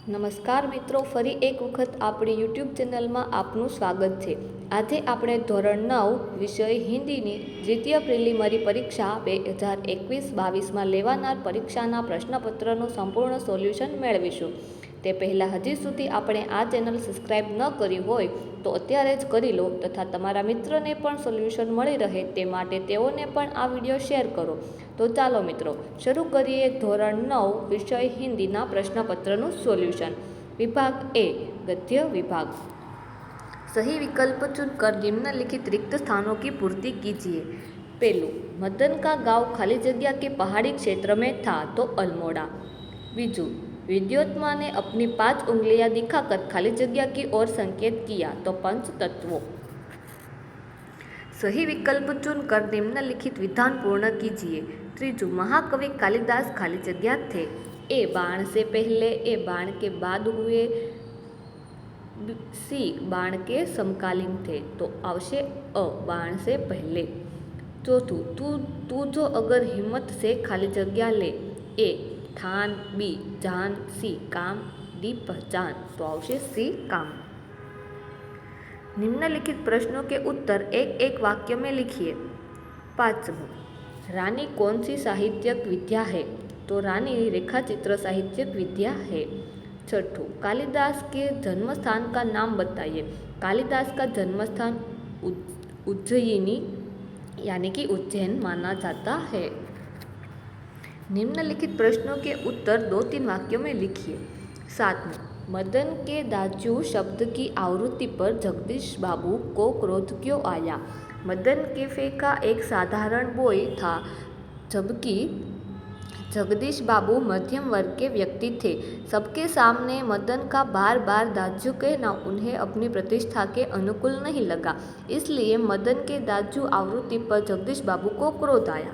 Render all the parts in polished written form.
नमस्कार मित्रों, फरी एक वखत अपनी यूट्यूब चेनल में आपनु स्वागत है। आज આપણે ધોરણ 9 વિષય હિન્દીની દ્વિતીય પ્રિલિમરી પરીક્ષા 2021-22 માં લેવાનાર પરીક્ષાના પ્રશ્નપત્રનું સંપૂર્ણ સોલ્યુશન મેળવીશું। તે પહેલાં હજી સુધી આપણે આ ચેનલ સબસ્ક્રાઇબ ન કરી હોય તો અત્યારે જ કરી લો તથા તમારા મિત્રને પણ સોલ્યુશન મળી રહે તે માટે તેઓને પણ આ વિડીયો શેર કરો। તો ચાલો મિત્રો શરૂ કરીએ ધોરણ 9 વિષય હિન્દીના પ્રશ્નપત્રનું સોલ્યુશન। विभाग ए गद्य विभाग। सही विकल्प चुनकर निम्नलिखित रिक्त स्थानों की पूर्ति कीजिए। पहलू, मदन का गांव खाली जगह के पहाड़ी क्षेत्र में था तो अल्मोड़ा। बीजू, विद्योत्मा ने अपनी 5 उंगलियां दिखाकर खाली जगह की ओर संकेत किया तो पंच तत्वों। सही विकल्प चुनकर निम्नलिखित विधान पूर्ण कीजिए। त्रीजू, महाकवि कालिदास खाली जगह थे। ए बाण से पहले, ए बाण के बाद हुए, सी बाण के समकालीन थे तो आवशे अ बाण से पहले। चौथू, तू जो अगर हिम्मत से खाली जगह ले। ए ठान, बी जान, सी काम, डी पहचान तो आवशे सी काम। निम्नलिखित प्रश्नों के उत्तर एक एक वाक्य में लिखिए। 5वां, रानी कौन सी साहित्यिक विद्या है तो रानी रेखा चित्र साहित्यिक विद्या है। 6ठू, कालिदास के जन्म स्थान का नाम बताइए। कालिदास का जन्म स्थान उज्जयिनी यानी कि उज्जैन माना जाता है। निम्नलिखित प्रश्नों के उत्तर 2-3 वाक्यों में लिखिए। 7वां, मदन के दाजू शब्द की आवृत्ति पर जगदीश बाबू को क्रोध क्यों आया। मदन कैफे का एक साधारण बॉय था जबकि जगदीश बाबू मध्यम वर्ग के व्यक्ति थे। सबके सामने मदन का बार बार दाजू कहना उन्हें अपनी प्रतिष्ठा के अनुकूल नहीं लगा, इसलिए मदन के दाजू आवृत्ति पर जगदीश बाबू को क्रोध आया।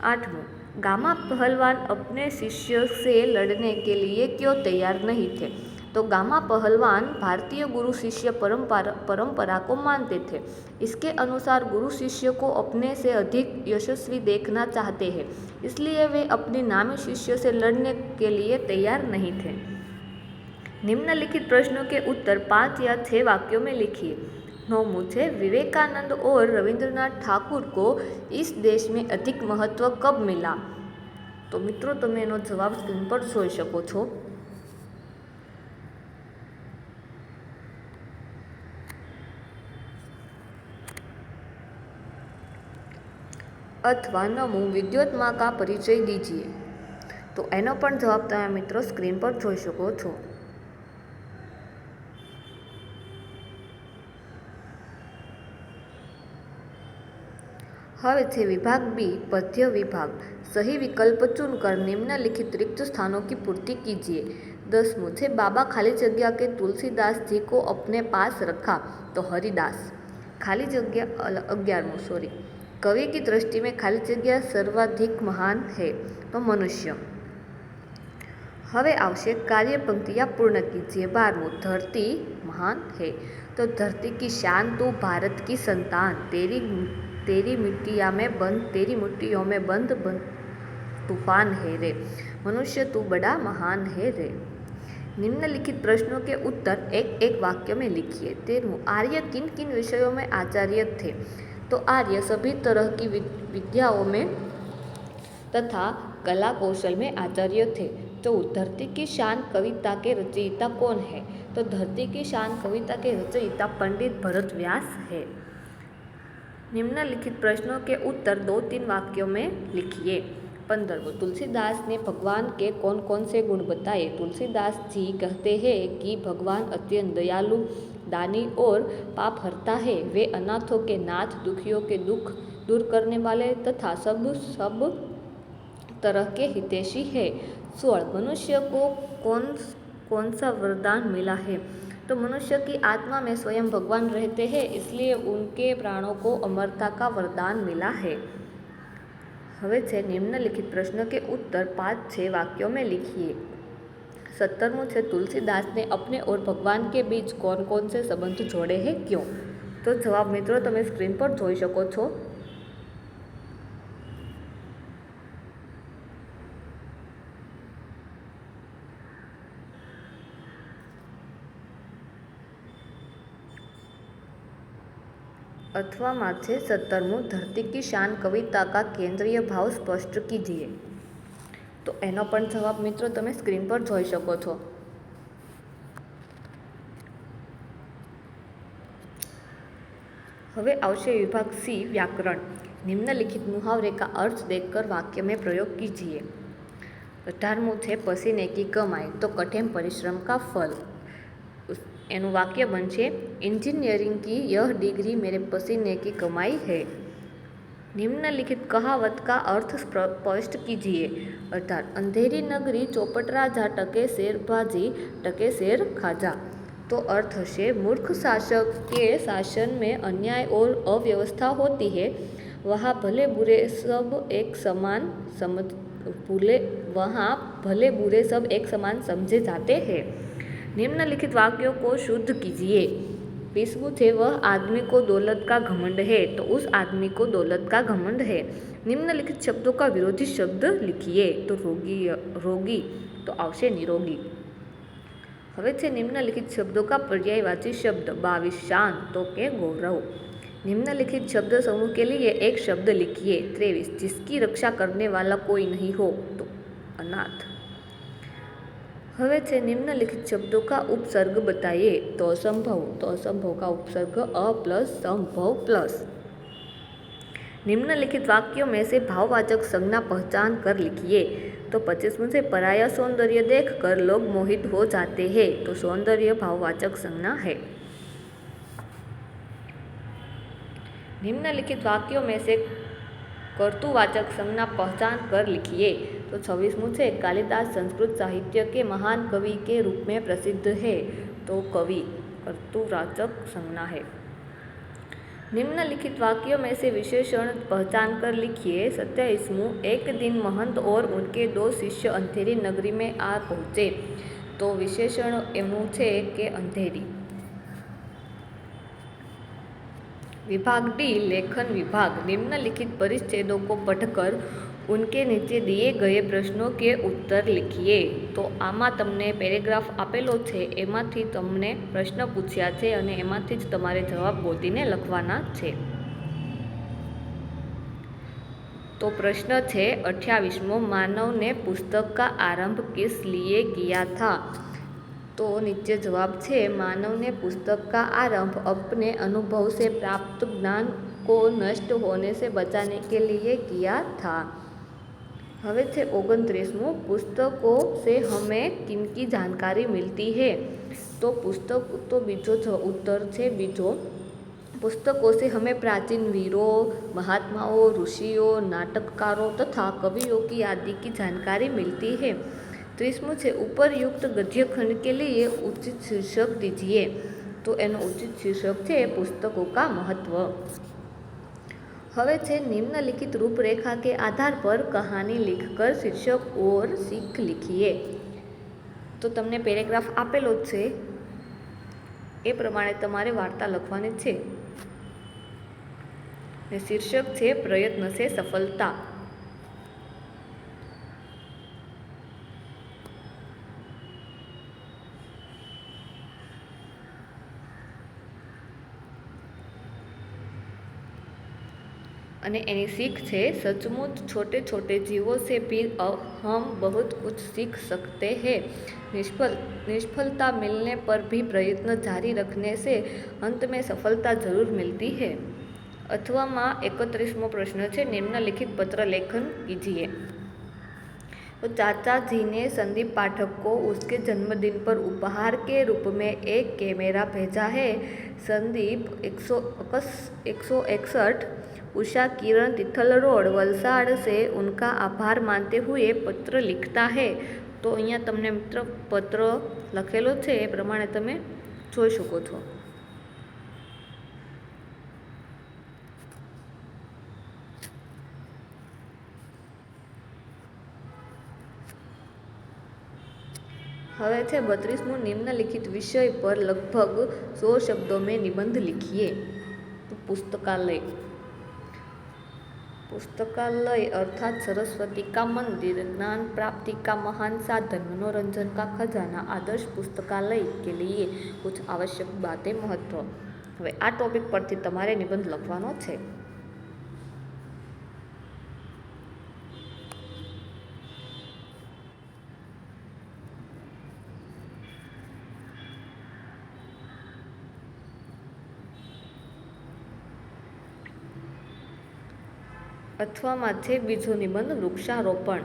8वां, गामा पहलवान अपने शिष्य से लड़ने के लिए क्यों तैयार नहीं थे तो गामा पहलवान भारतीय गुरु शिष्य परंपरा को मानते थे। इसके अनुसार गुरु शिष्य को अपने से अधिक यशस्वी देखना चाहते हैं, इसलिए वे अपने नामी शिष्य से लड़ने के लिए तैयार नहीं थे। निम्नलिखित प्रश्नों के उत्तर 5 या 6 वाक्यों में लिखिए। 9, विवेकानंद और रविंद्रनाथ ठाकुर को इस देश में अधिक महत्व कब मिला। तो मित्रों તમે એનો જવાબ સ્ક્રીન પર જોઈ શકો છો। अथवा 9, विद्योत्मा का परिचय दीजिए। तो एनो पण जवाब तमे मित्रों स्क्रीन पर जोई शको छो। हवे छे विभाग बी पद्य विभाग। सही विकल्प चुनकर निम्नलिखित रिक्त स्थानों की पूर्ति कीजिए। 10, बाबा खाली जगह के तुलसीदास जी को अपने पास रखा तो हरिदास। खाली जगह 11, कवि की दृष्टि में खाली जगह सर्वाधिक महान है तो मनुष्य। हवे आवशे कार्य पंक्तियाँ पूर्ण कीजिए। 12, धरती महान है तो धरती की शान तू भारत की संतान, तेरी मिट्टिया में बंद, तेरी मिट्टियों में बंद तूफान है रे, मनुष्य तू बड़ा महान है रे। निम्नलिखित प्रश्नों के उत्तर एक एक वाक्य में लिखिए। 13, आर्य किन किन विषयों में आचार्य थे तो आर्य सभी तरह की विद्याओं में तथा कला कौशल में आचार्य थे। 14, धरती की शान कविता के रचयिता कौन है तो धरती की शान कविता के रचयिता पंडित भरत व्यास है। निम्नलिखित प्रश्नों के उत्तर 2-3 वाक्यों में लिखिए। 15, तुलसीदास ने भगवान के कौन कौन से गुण बताए। तुलसीदास जी कहते हैं कि भगवान अत्यंत दयालु, दानी और पाप हरता है। वे अनाथों के नाथ, दुखियों के दुख दूर करने वाले तथा सब तरह के हितैषी है। 16, मनुष्य को कौन सा वरदान मिला है तो मनुष्य की आत्मा में स्वयं भगवान रहते हैं, इसलिए उनके प्राणों को अमरता का वरदान मिला है। हवे छे निम्नलिखित प्रश्न के उत्तर 5-6 वाक्यों में लिखिए। 17, तुलसीदास ने अपने और भगवान के बीच कौन कौन से संबंध जोड़े हैं क्यों। तो जवाब मित्रों તમે स्क्रीन पर જોઈ શકો છો। अथवा माथे 17 धरती की शान कविता का केंद्रीय भाव स्पष्ट कीजिए। तो एनो पण जवाब मित्रों तमे स्क्रीन पर जोई शको छो। हवे आवशे विभाग सी व्याकरण। निम्नलिखित मुहावरे का अर्थ देखकर वाक्य में प्रयोग कीजिए। 18मुं छे पसीने की कमाई तो कठिन परिश्रम का फल। एनु वाक्य बनशे इंजीनियरिंग की यह डिग्री मेरे पसीने की कमाई है। निम्नलिखित कहावत का अर्थ स्पष्ट कीजिए। अर्थात अंधेरी नगरी चौपट राजा टके शेर बाजी टके शेर खाजा। तो अर्थ है मूर्ख शासक के शासन में अन्याय और अव्यवस्था होती है, वहाँ भले बुरे सब एक समान समझे जाते हैं। निम्नलिखित वाक्यों को शुद्ध कीजिए। 20 थे वह आदमी को दौलत का घमंड है तो उस आदमी को दौलत का घमंड है। निम्नलिखित शब्दों का विरोधी शब्द लिखिए। तो रोगी तो आवशे निरोगी। हवे छे निम्नलिखित शब्दों का पर्यायवाची शब्द। 22 शांत तो के गौरव। निम्नलिखित शब्द समूह के लिए एक शब्द लिखिए। 23 जिसकी रक्षा करने वाला कोई नहीं हो तो अनाथ। हवे छे निम्नलिखित शब्दों का उपसर्ग बताइए। तो असंभव का उपसर्ग अ प्लस संभव प्लस। निम्नलिखित वाक्यों में से भाववाचक संज्ञा पहचान कर लिखिए। तो 25 से पराया सौंदर्य देखकर लोग मोहित हो जाते हैं। तो सौंदर्य भाववाचक संज्ञा है। निम्नलिखित वाक्यों में से कर्तुवाचक संज्ञा पहचान कर लिखिए। तो 26 से कालिदास संस्कृत साहित्य के महान कवि के रूप में प्रसिद्ध है। तो कवि कर्तुवाचक संज्ञा है। निम्नलिखित वाक्यों में से विशेषण पहचान कर लिखिए। 27 एक दिन महंत और उनके 2 शिष्य अंधेरी नगरी में आ पहुँचे। तो विशेषण एमनु छे के अंधेरी। विभाग डी लेखन विभाग। निम्नलिखित परिच्छेदों को पढ़कर उनके नीचे दिए गए प्रश्नों के उत्तर लिखिए। तो आमा तमने पेरेग्राफ आपेलो छे एमांथी तमने प्रश्न पूछ्या छे अने एमांथी ज तमारे जवाब गोतीने लखवाना छे। तो प्रश्न छे 28मो मानव ने पुस्तक का आरंभ किस लिए किया था। तो नीचे जवाब छे मानव ने पुस्तक का आरंभ अपने अनुभव से प्राप्त ज्ञान को नष्ट होने से बचाने के लिए किया था। हवे छे 29मो पुस्तकों से हमें किनकी जानकारी मिलती है। तो पुस्तक तो बीजो उत्तर छे बीजो। पुस्तकों से हमें प्राचीन वीरों, महात्माओं, ऋषियों, नाटककारों तथा कवियों की आदि की जानकारी मिलती है। 30मो छे उपरयुक्त गद्य खंड के लिए उचित शीर्षक दीजिए। तो एनो उचित शीर्षक छे पुस्तकों का महत्व। हवे छे निम्नलिखित रूपरेखा के आधार पर कहानी लिखकर शीर्षक और सीख लिखिए। तो तमने पेरेग्राफ आपेलो छे ए प्रमाणे तमारे वार्ता लखवानी छे। ने शीर्षक छे प्रयत्न से सफलता। अने एनी सीख छे सचमुच छोटे छोटे जीवों से भी हम बहुत कुछ सीख सकते हैं। निष्फलता मिलने पर भी प्रयत्न जारी रखने से अंत में सफलता जरूर मिलती है। अथवा मां 31मो प्रश्न है निम्नलिखित पत्र लेखन कीजिए। तो चाचा जी ने संदीप पाठक को उसके जन्मदिन पर उपहार के रूप में एक कैमरा भेजा है। संदीप 161 उषा किरण तिथल रोड वलसाड़ से उनका आभार मानते हुए पत्र लिखता है। तो अहींया तमने मित्र पत्र लखेलो छे ए प्रमाणे तमे जोई शको छो। हवे छे 32मो निम्नलिखित विषय पर लगभग 100 शब्दों में निबंध लिखिए। तो पुस्तकालय अर्थात सरस्वती का मंदिर, ज्ञान प्राप्ति का महान साधन, मनोरंजन का खजाना। आदर्श पुस्तकालय के लिए कुछ आवश्यक बातें महत्व। હવે આ ટોપિક પરથી તમારે નિબંધ લખવાનો છે. અથવામાં છે બીજો નિબંધ વૃક્ષારોપણ.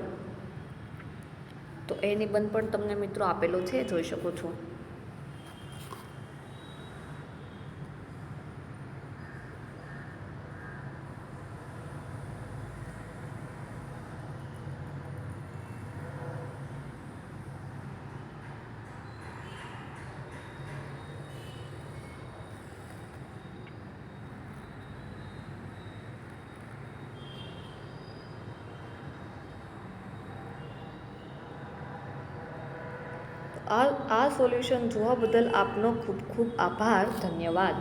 તો એ નિબંધ પણ તમને મિત્રો આપેલો છે, જોઈ શકો છો. આ સોલ્યુશન જોવા બદલ આપનો ખૂબ ખૂબ આભાર. ધન્યવાદ.